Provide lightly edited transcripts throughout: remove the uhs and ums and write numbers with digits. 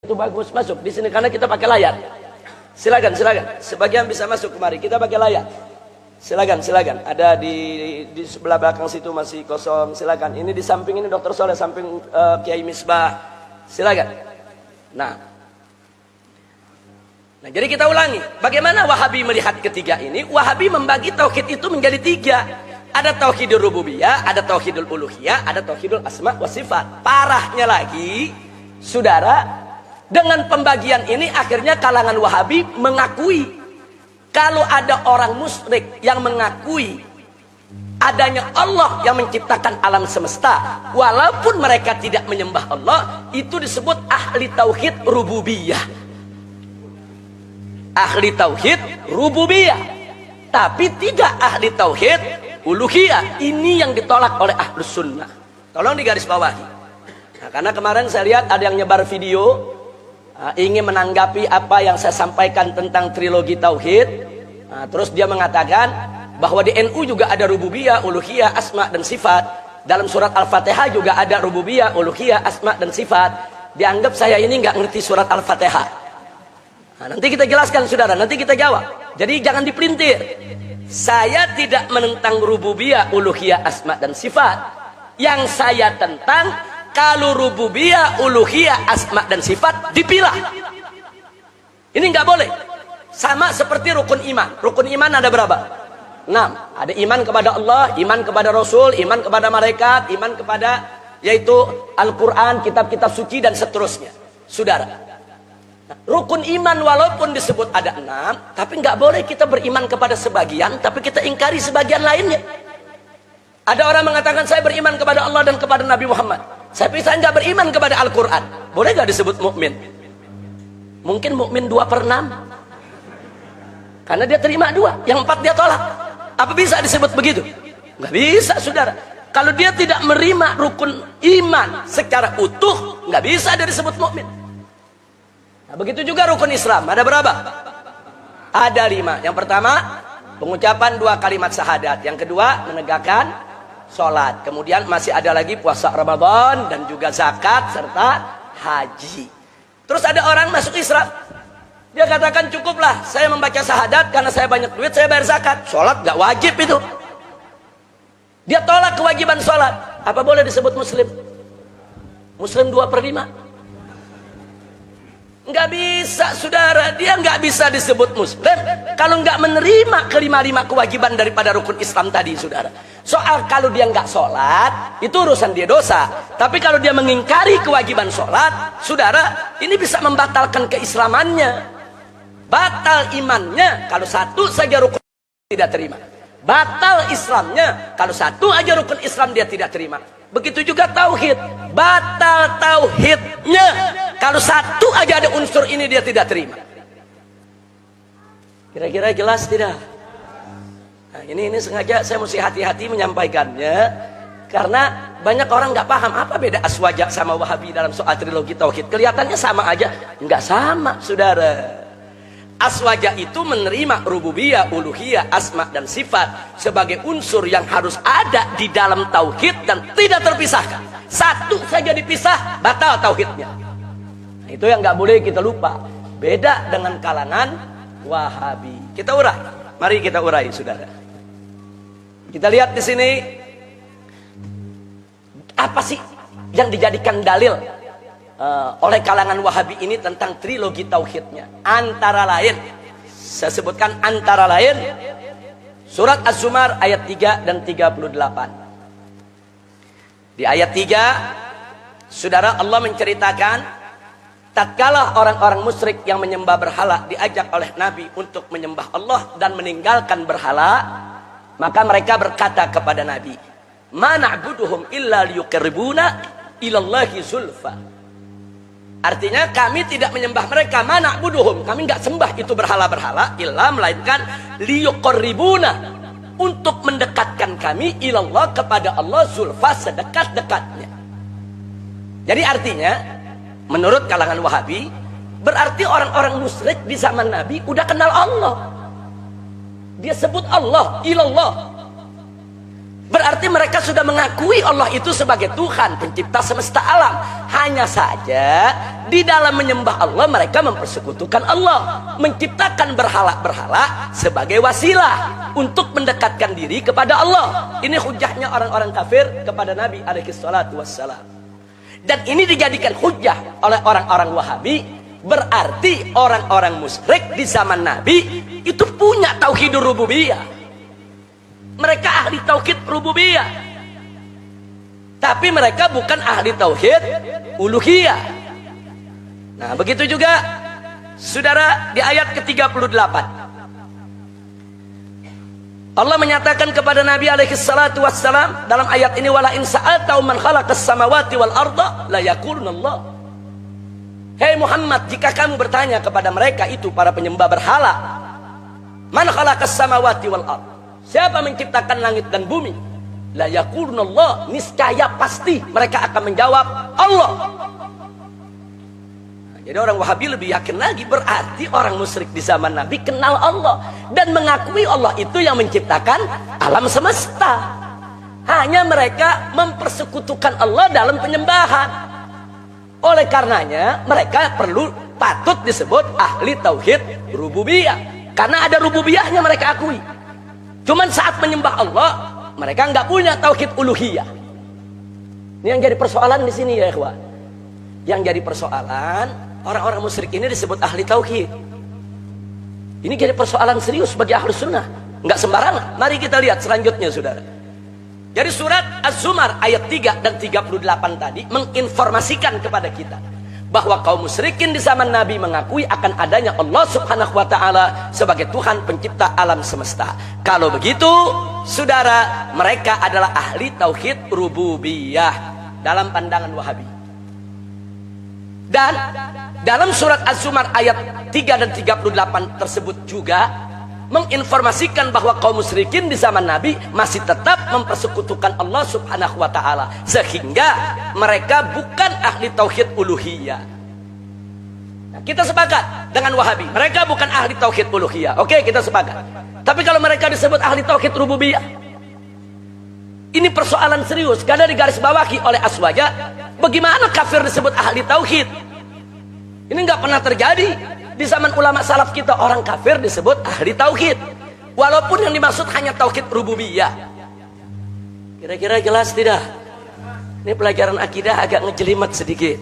itu bagus masuk di sini karena kita pakai layar. Silakan, silakan. Sebagian bisa masuk kemari. Kita pakai layar. Silakan, silakan. Ada di sebelah belakang situ masih kosong. Silakan. Ini di samping ini Dr. Soleh, samping Kiai Misbah. Silakan. Nah, jadi kita ulangi. Bagaimana Wahabi melihat ketiga ini? Wahabi membagi tauhid itu menjadi tiga. Ada tauhidul rububiyah, ada tauhidul uluhiyah, ada tauhidul asma wa sifat. Parahnya lagi, saudara, dengan pembagian ini akhirnya kalangan Wahabi mengakui kalau ada orang musyrik yang mengakui adanya Allah yang menciptakan alam semesta, walaupun mereka tidak menyembah Allah, itu disebut ahli tauhid rububiyah. Ahli tauhid rububiyah, tapi tidak ahli tauhid uluhiyah. Ini yang ditolak oleh ahlus sunnah. Tolong digarisbawahi. Nah, karena kemarin saya lihat ada yang nyebar video ingin menanggapi apa yang saya sampaikan tentang trilogi tauhid. Terus dia mengatakan bahwa di NU juga ada rububiyah, uluhiyah, asma dan sifat. Dalam surat Al-Fatihah juga ada rububiyah, uluhiyah, asma dan sifat. Dianggap saya ini nggak ngerti surat Al-Fatihah. Nanti kita jelaskan saudara, nanti kita jawab. Jadi jangan dipelintir. Saya tidak menentang rububiyah, uluhiyah, asma dan sifat. Yang saya tentang kalau rububiyah, uluhiyah, asma dan sifat dipilah. Ini nggak boleh. Sama seperti rukun iman. Rukun iman ada berapa? 6. Ada iman kepada Allah, iman kepada Rasul, iman kepada malaikat, iman kepada yaitu Al-Quran, kitab-kitab suci dan seterusnya. Saudara, rukun iman walaupun disebut ada 6, tapi nggak boleh kita beriman kepada sebagian, tapi kita ingkari sebagian lainnya. Ada orang mengatakan saya beriman kepada Allah dan kepada Nabi Muhammad. Saya nggak beriman kepada Al-Quran. Boleh nggak disebut mukmin? Mungkin mukmin 2/6. Karena dia terima 2, yang 4 dia tolak. Apa bisa disebut begitu? Nggak bisa, saudara. Kalau dia tidak menerima rukun iman secara utuh, nggak bisa dia disebut mukmin. Nah, begitu juga rukun Islam. Ada berapa? Ada 5. Yang pertama, pengucapan 2 kalimat syahadat. Yang kedua, menegakkan sholat. Kemudian masih ada lagi puasa Ramadan dan juga zakat serta haji. Terus ada orang masuk Islam, dia katakan cukuplah saya membaca syahadat karena saya banyak duit, saya bayar zakat. Sholat gak wajib itu. Dia tolak kewajiban sholat. Apa boleh disebut muslim? Muslim 2/5? Nggak bisa, saudara. Dia nggak bisa disebut muslim kalau nggak menerima kelima-lima kewajiban daripada rukun Islam tadi, saudara. Soal kalau dia nggak sholat, itu urusan dia dosa. Tapi kalau dia mengingkari kewajiban sholat, saudara, ini bisa membatalkan keislamannya. Batal imannya kalau satu saja rukun tidak terima. Batal Islamnya kalau satu aja rukun Islam dia tidak terima. Begitu juga tauhid. Batal tauhidnya kalau satu aja ada unsur ini dia tidak terima. Kira-kira jelas tidak? Nah, ini sengaja saya mesti hati-hati menyampaikannya karena banyak orang nggak paham apa beda Aswaja sama Wahabi dalam soal trilogi tauhid. Kelihatannya sama aja, nggak sama, saudara. Aswaja itu menerima rububiyah, uluhiyah, asma dan sifat sebagai unsur yang harus ada di dalam tauhid dan tidak terpisahkan. Satu saja dipisah, batal tauhidnya. Nah, itu yang nggak boleh kita lupa. Beda dengan kalangan Wahabi. Kita urai. Mari kita urai, saudara. Kita lihat di sini apa sih yang dijadikan dalil oleh kalangan Wahabi ini tentang trilogi tauhidnya. Antara lain, saya sebutkan antara lain surat Az-Zumar ayat 3 dan 38. Di ayat 3, saudara, Allah menceritakan tatkala orang-orang musyrik yang menyembah berhala diajak oleh Nabi untuk menyembah Allah dan meninggalkan berhala, maka mereka berkata kepada Nabi, "Ma na'buduhum illa liyuqarribuna ilallahi zulfa." Artinya kami tidak menyembah mereka, mana buduhum, kami nggak sembah itu berhala-berhala, illa melainkan liyuqarribuna, untuk mendekatkan kami ilallah, kepada Allah, zulfa, sedekat-dekatnya. Jadi artinya menurut kalangan Wahabi berarti orang-orang musyrik di zaman Nabi udah kenal Allah. Dia sebut Allah, ilallah. Berarti mereka sudah mengakui Allah itu sebagai Tuhan pencipta semesta alam. Hanya saja di dalam menyembah Allah mereka mempersekutukan Allah, menciptakan berhala-berhala sebagai wasilah untuk mendekatkan diri kepada Allah. Ini hujahnya orang-orang kafir kepada Nabi alaihi salatu wassalam. Dan ini dijadikan hujah oleh orang-orang Wahabi. Berarti orang-orang musyrik di zaman Nabi itu punya tauhidur rububiyah. Mereka ahli tauhid rububiyah, tapi mereka bukan ahli tauhid uluhiyah. Nah, begitu juga saudara di ayat ke-38 Allah menyatakan kepada Nabi alaihi salatu wassalam dalam ayat ini, wala in sa'alta man khalaqas samawati wal arda la yaqulunallah. Hei Muhammad, jika kamu bertanya kepada mereka itu para penyembah berhala, man khalaqas samawati wal arda, siapa menciptakan langit dan bumi? La yaqulunallah, niscaya pasti mereka akan menjawab Allah. Nah, jadi orang Wahabi lebih yakin lagi, berarti orang musyrik di zaman Nabi kenal Allah dan mengakui Allah itu yang menciptakan alam semesta. Hanya mereka mempersekutukan Allah dalam penyembahan. Oleh karenanya mereka patut disebut ahli tauhid rububiyah, karena ada rububiyahnya mereka akui. Cuman saat menyembah Allah, mereka nggak punya tauhid uluhiyah. Ini yang jadi persoalan di sini ya ikhwan. Yang jadi persoalan, orang-orang musyrik ini disebut ahli tauhid. Ini jadi persoalan serius bagi ahli sunnah. Nggak sembarangan. Mari kita lihat selanjutnya saudara. Jadi surat Az-Zumar ayat 3 dan 38 tadi menginformasikan kepada kita bahwa kaum musyrikin di zaman Nabi mengakui akan adanya Allah subhanahu wa ta'ala sebagai Tuhan pencipta alam semesta. Kalau begitu saudara, mereka adalah ahli tauhid rububiyah dalam pandangan Wahabi. Dan dalam surat Az-Zumar ayat 3 dan 38 tersebut juga menginformasikan bahwa kaum musyrikin di zaman Nabi masih tetap mempersekutukan Allah subhanahu wa ta'ala, sehingga mereka bukan ahli tauhid uluhiyah. Nah, kita sepakat dengan Wahabi, mereka bukan ahli tauhid uluhiyah. Oke, kita sepakat. Tapi kalau mereka disebut ahli tauhid rububiyah, ini persoalan serius karena digarisbawahi oleh Aswaja. Bagaimana kafir disebut ahli tauhid? Ini nggak pernah terjadi. Di zaman ulama salaf kita, orang kafir disebut ahli tauhid, walaupun yang dimaksud hanya tauhid rububiyah. Kira-kira jelas tidak? Ini pelajaran akidah agak ngejelimet sedikit,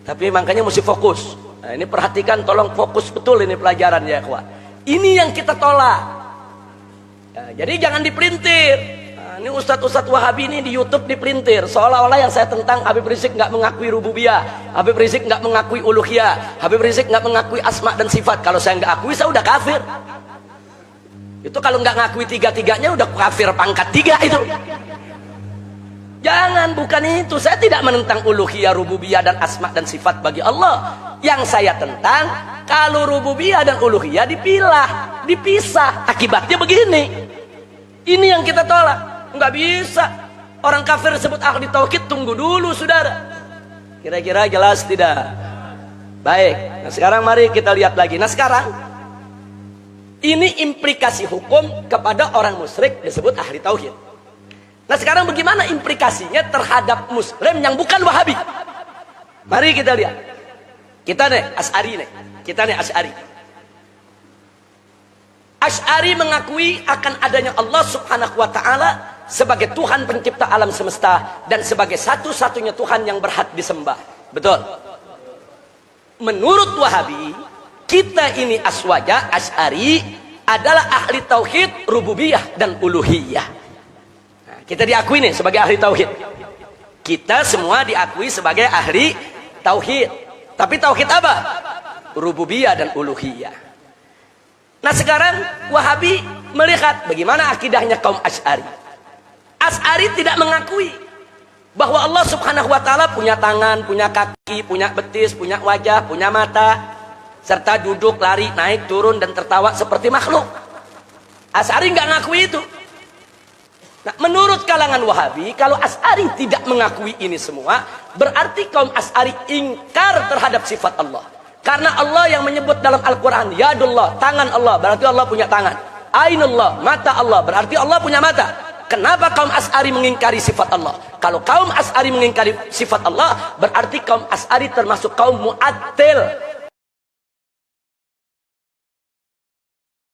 tapi makanya mesti fokus. Nah, ini perhatikan, tolong fokus betul ini pelajaran ya ikhwan. Ini yang kita tolak. Nah, jadi jangan dipelintir. Ini ustadz-ustadz Wahabi ini di YouTube dipelintir seolah-olah yang saya tentang Habib Rizik nggak mengakui rububiyah, Habib Rizik nggak mengakui uluhiyah, Habib Rizik nggak mengakui asma dan sifat. Kalau saya nggak akui, saya udah kafir. Itu kalau nggak ngakui tiga-tiganya udah kafir pangkat 3 itu. Jangan, bukan itu. Saya tidak menentang uluhiyah, rububiyah dan asma dan sifat bagi Allah. Yang saya tentang kalau rububiyah dan uluhiyah dipisah. Akibatnya begini. Ini yang kita tolak. Nggak bisa orang kafir disebut ahli tauhid. Tunggu dulu saudara, kira-kira jelas tidak? Baik, nah sekarang mari kita lihat lagi. Nah sekarang ini implikasi hukum kepada orang musyrik disebut ahli tauhid. Nah sekarang bagaimana implikasinya terhadap muslim yang bukan Wahabi? Mari kita lihat. Kita nih Asy'ari. Asy'ari mengakui akan adanya Allah subhanahu wa ta'ala sebagai Tuhan pencipta alam semesta dan sebagai satu-satunya Tuhan yang berhak disembah. Betul? Menurut Wahabi, kita ini Aswaja, Asy'ari adalah ahli tauhid rububiyah dan uluhiyah. Nah, kita diakui nih sebagai ahli tauhid. Kita semua diakui sebagai ahli tauhid. Tapi tauhid apa? Rububiyah dan uluhiyah. Nah sekarang Wahabi melihat bagaimana akidahnya kaum Asy'ari. Asy'ari tidak mengakui bahwa Allah subhanahu wa ta'ala punya tangan, punya kaki, punya betis, punya wajah, punya mata, serta duduk, lari, naik, turun, dan tertawa seperti makhluk. Asy'ari nggak ngakui itu. Nah, menurut kalangan Wahabi, kalau Asy'ari tidak mengakui ini semua, berarti kaum Asy'ari ingkar terhadap sifat Allah. Karena Allah yang menyebut dalam Al-Quran, Yadullah, tangan Allah, berarti Allah punya tangan. Ainullah, mata Allah, berarti Allah punya mata. Kenapa kaum Asy'ari mengingkari sifat Allah? Kalau kaum Asy'ari mengingkari sifat Allah, berarti kaum Asy'ari termasuk kaum mu'attil.